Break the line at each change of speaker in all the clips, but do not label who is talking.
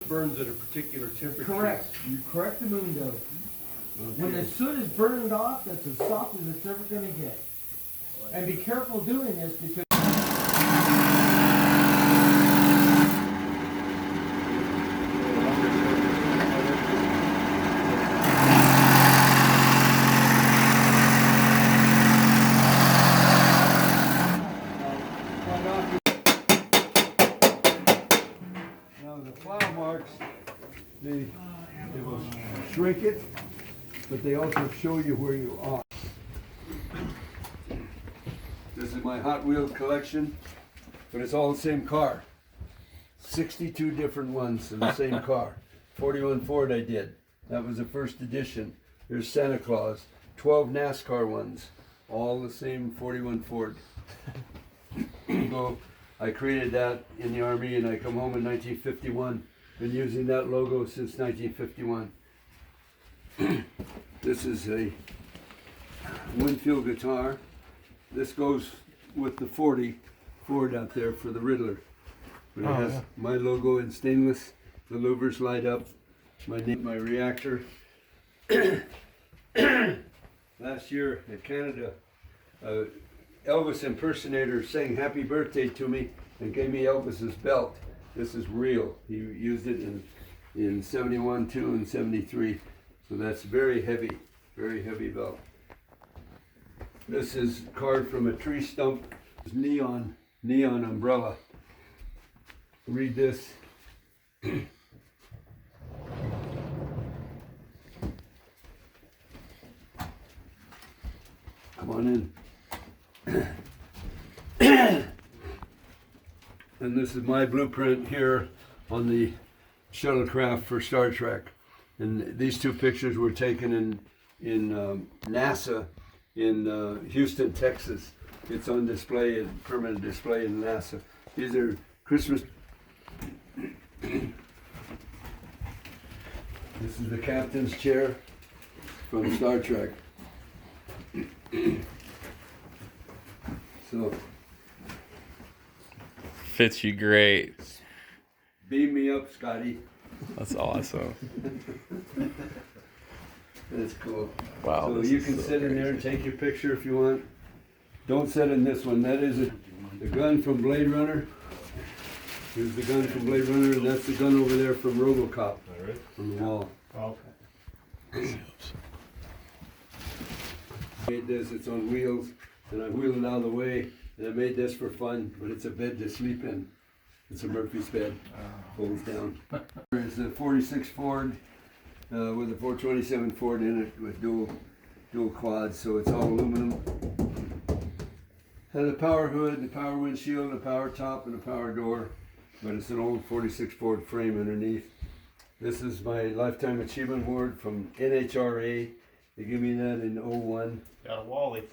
Burns at a particular temperature.
Correct. You correct the moon dose. Okay. When the soot is burned off, that's as soft as it's ever going to get. And be careful doing this because
the plow marks, they will shrink it, but they also show you where you are. This is my Hot Wheels collection, but it's all the same car. 62 different ones in the same car. 41 Ford I did. That was the first edition. There's Santa Claus. 12 NASCAR ones. All the same 41 Ford. So I created that in the Army and I come home in 1951. Been using that logo since 1951. This is a Winfield guitar. This goes with the 40 Ford out there for the Riddler. But it has my logo in stainless. The louvers light up. My name, my reactor. Last year in Canada, Elvis impersonator sang happy birthday to me and gave me Elvis's belt. This is real. He used it in 71, 2, and 73. So that's very heavy belt. This is carved from a tree stump. It's neon umbrella. Read this. Come on in. And this is my blueprint here on the shuttlecraft for Star Trek. And these two pictures were taken in NASA in Houston, Texas. It's on display, permanent display in NASA. These are Christmas. This is the captain's chair from Star Trek. So
fits you great.
Beam me up, Scotty.
That's awesome.
That's cool.
Wow.
So you can sit in there and take your picture if you want. Don't sit in this one. That is the gun from Blade Runner. Here's the gun from Blade Runner, and that's the gun over there from RoboCop on the wall.
Okay.
Made this, it's on wheels, and I wheeled it out of the way, and I made this for fun, but it's a bed to sleep in. It's a Murphy's bed, folds down. There's a 46 Ford with a 427 Ford in it with dual quads, so it's all aluminum. Has a power hood, a power windshield, a power top, and a power door, but it's an old 46 Ford frame underneath. This is my Lifetime Achievement Award from NHRA. They gave me that in 01.
Got a Wally.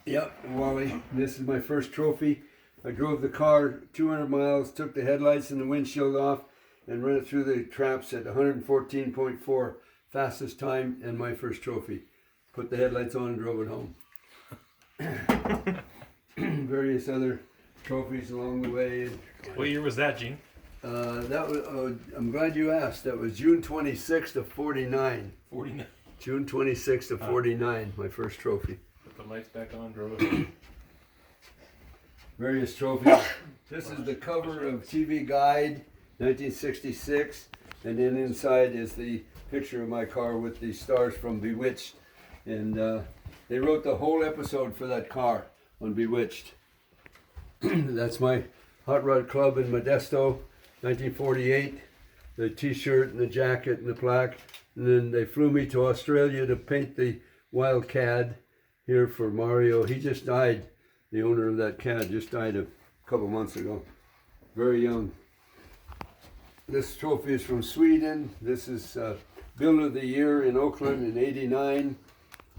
Yep, Wally. This is my first trophy. I drove the car 200 miles, took the headlights and the windshield off, and ran it through the traps at 114.4, fastest time and my first trophy. Put the headlights on and drove it home. Various other trophies along the way.
What year was that, Gene?
That was. I'm glad you asked. That was June 26th of 49.
49.
June 26th of 49, my first trophy.
Put the lights back on, drove it.
Various trophies. This is the cover of TV Guide, 1966, and then inside is the picture of my car with the stars from Bewitched. And they wrote the whole episode for that car on Bewitched. That's my Hot Rod Club in Modesto, 1948. The t-shirt and the jacket and the plaque. And then they flew me to Australia to paint the wild cad here for Mario. He just died. The owner of that cad just died a couple months ago. Very young. This trophy is from Sweden. This is Builder of the Year in Oakland in '89.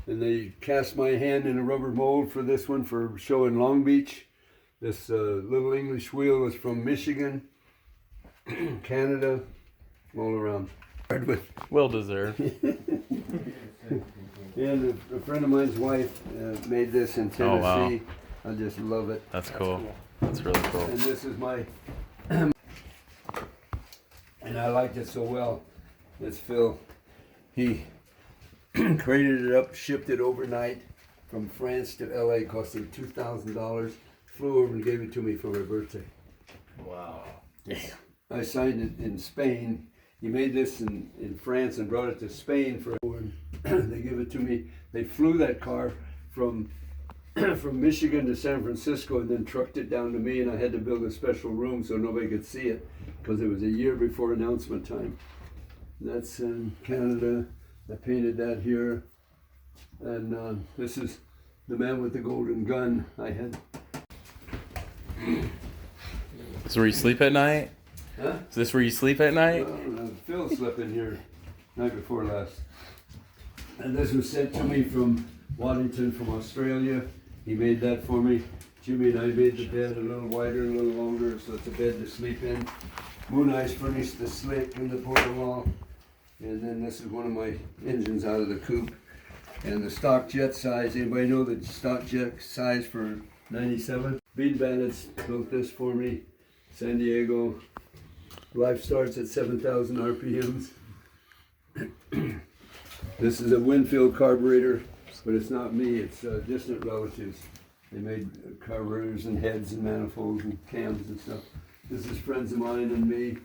And they cast my hand in a rubber mold for this one for show in Long Beach. This little English wheel is from Michigan, Canada, all around.
Well deserved.
And a friend of mine's wife made this in Tennessee.
Oh, wow.
I just love it.
That's cool. That's really cool.
And this is my, and I liked it so well. It's Phil. He crated it up, shipped it overnight from France to LA, cost him $2,000. Flew over and gave it to me for my birthday.
Wow.
I signed it in Spain. He made this in France and brought it to Spain for they gave it to me. They flew that car from from Michigan to San Francisco and then trucked it down to me, and I had to build a special room so nobody could see it because it was a year before announcement time. That's in Canada. I painted that here. And this is the man with the golden gun I had.
Is this where you sleep at night?
Huh?
Is this where you sleep at night?
Well, Phil slept in here night before last. And this was sent to me from Waddington from Australia. He made that for me. Jimmy and I made the bed a little wider, a little longer, so it's a bed to sleep in. Moon Eyes furnished the slit in the portal wall. And then this is one of my engines out of the coupe. And the stock jet size, anybody know the stock jet size for 97? Bean Bandits built this for me. San Diego. Life starts at 7,000 RPMs. This is a Winfield carburetor, but it's not me, it's distant relatives. They made carburetors and heads and manifolds and cams and stuff. This is friends of mine and me,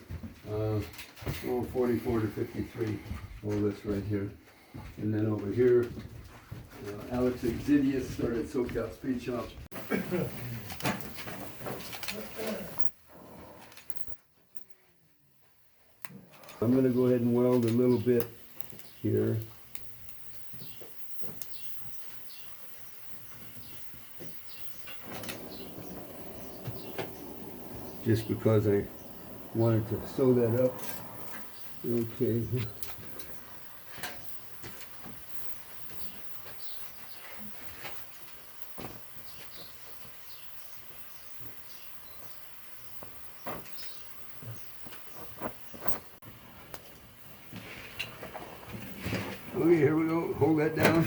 44 to 53, all this right here. And then over here, Alex Exidius started SoCal Speed Shop. I'm going to go ahead and weld a little bit here. Just because I wanted to sew that up. Okay. Okay, here we go. Hold that down.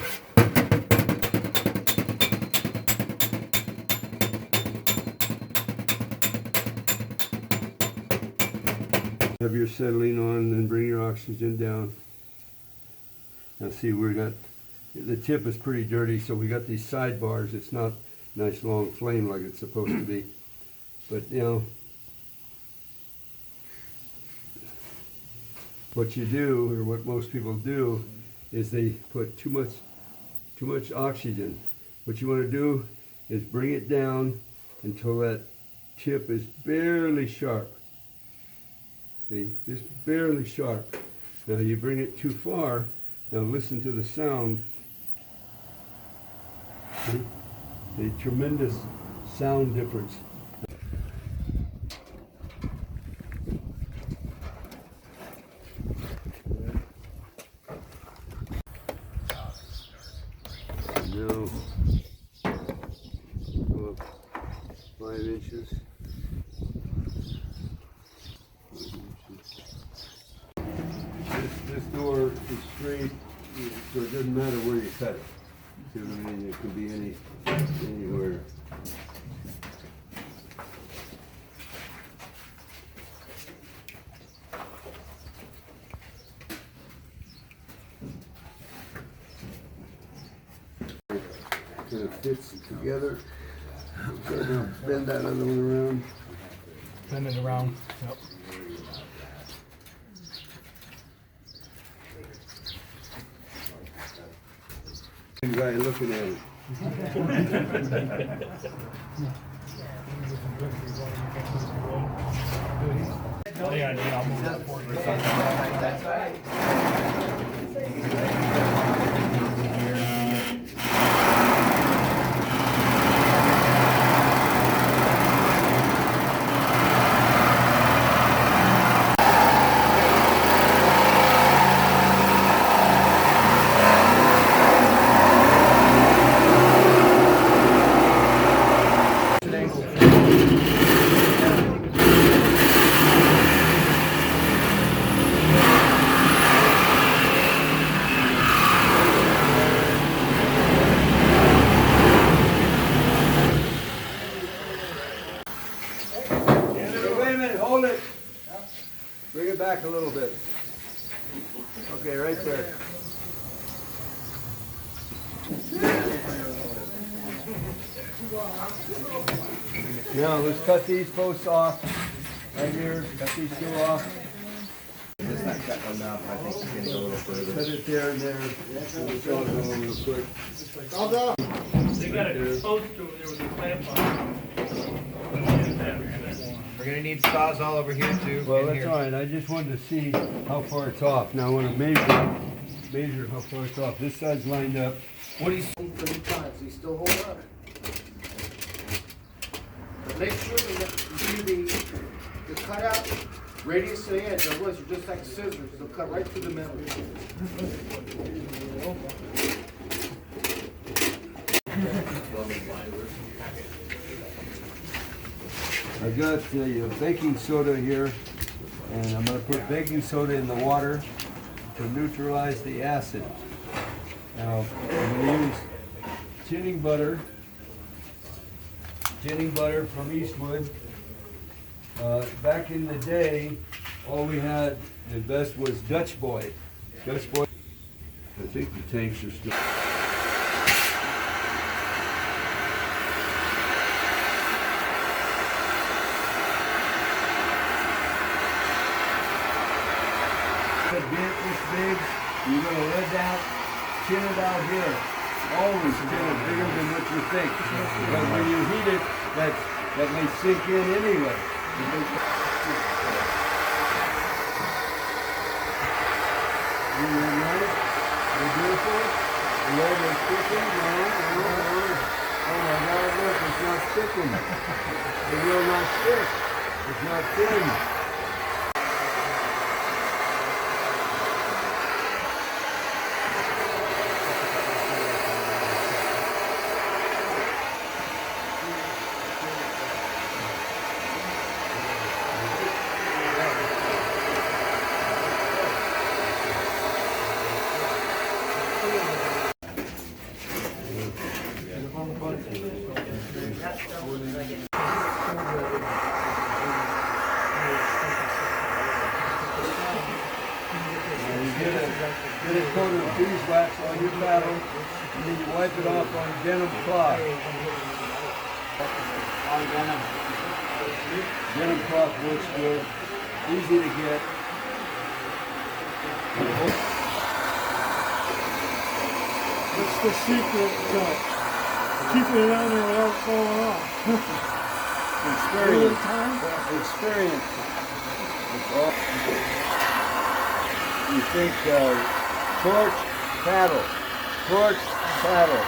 Have your acetylene on, then bring your oxygen down. Now see, we got, the tip is pretty dirty, so we got these sidebars. It's not a nice long flame like it's supposed to be. But you know, what you do, or what most people do, is they put too much oxygen. What you want to do is bring it down until that tip is barely sharp. See, just barely sharp. Now you bring it too far, now listen to the sound. See? The tremendous sound difference. Now, go up 5 inches. This door is straight, so it doesn't matter where you cut it. See what I mean? It could be anywhere. Kind of fits together. So now bend that other one around.
Bend it around. Yep.
Guy looking at it. back a little bit. Okay, right there. Now let's cut these posts off. Right here, cut these two off.
It's not cutting enough. I think you can go a little further.
Cut it there and there. We'll show it over real quick.
They got a post over there with a clamp on
We're gonna need saws all over here too.
Well,
in
that's
here.
all right. I just wanted to see how far it's off. Now I want to measure how far it's off. This side's lined up.
What do you see 30 times? He still hold up. But make sure that you see the cutout radius to the edge. Otherwise, you're just like scissors. They'll cut right through the middle.
I got the baking soda here, and I'm going to put baking soda in the water to neutralize the acid. Now, I'm going to use tinning butter from Eastwood. Back in the day, all we had, the best was Dutch Boy. Dutch Boy. I think the tanks are still. A bit this big, you're gonna let out, chin it out here. Always chin it bigger than what you think. Because when you heat it, that may sink in anyway. You nice? You beautiful? The leg is sticking? No. Oh my God, look, it's not sticking. It will not stick. It's not thin. Get a coat of beeswax on your paddle, and then you wipe it off on denim cloth. Denim cloth works good, easy to get.
What's the secret to keeping it on there without falling off?
Experience. Experience. It's all. You think torch, paddle, torch, paddle.